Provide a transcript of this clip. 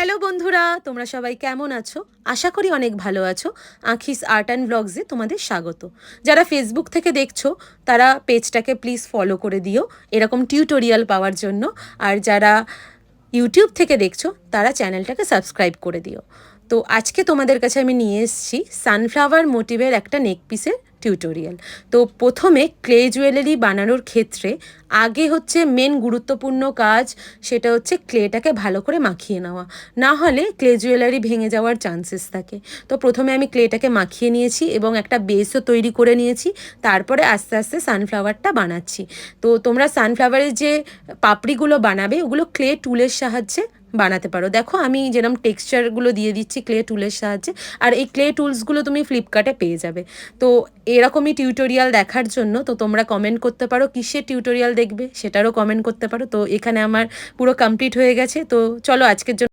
Hello বন্ধুরা, তোমরা সবাই কেমন আছো? আশা করি অনেক ভালো আছো। আঁখিস আর্ট অ্যান্ড ব্লগসে তোমাদের স্বাগত। যারা ফেসবুক থেকে দেখছো তারা পেজটাকে প্লিজ ফলো করে দিও এরকম টিউটোরিয়াল পাওয়ার জন্য। আর যারা ইউটিউব থেকে দেখছো তারা চ্যানেলটাকে সাবস্ক্রাইব করে দিও। তো আজকে তোমাদের কাছে আমি নিয়ে এসেছি সানফ্লাওয়ার মোটিভের একটা নেক পিসের টিউটোরিয়াল। তো প্রথমে ক্লে জুয়েলারি বানানোর ক্ষেত্রে আগে হচ্ছে মেন গুরুত্বপূর্ণ কাজ, সেটা হচ্ছে ক্লেটাকে ভালো করে মাখিয়ে নেওয়া। না হলে ক্লে জুয়েলারি ভেঙে যাওয়ার চান্সেস থাকে। তো প্রথমে আমি ক্লেটাকে মাখিয়ে নিয়েছি এবং একটা বেসও তৈরি করে নিয়েছি। তারপরে আস্তে আস্তে সানফ্লাওয়ারটা বানাচ্ছি। তো তোমরা সানফ্লাওয়ারের যে পাপড়িগুলো বানাবে ওগুলো ক্লে টুলের সাহায্যে বানাতে পারো। দেখো আমি যেরকম টেক্সচারগুলো দিয়ে দিচ্ছি ক্লে টুলের সাহায্যে, আর এই ক্লে টুলসগুলো তুমি ফ্লিপকার্টে পেয়ে যাবে। তো এরকমই টিউটোরিয়াল দেখার জন্য তো তোমরা কমেন্ট করতে পারো কিসের টিউটোরিয়াল দেখবে, সেটারও কমেন্ট করতে পারো। তো এখানে আমার পুরো কমপ্লিট হয়ে গেছে। তো চলো আজকের জন্য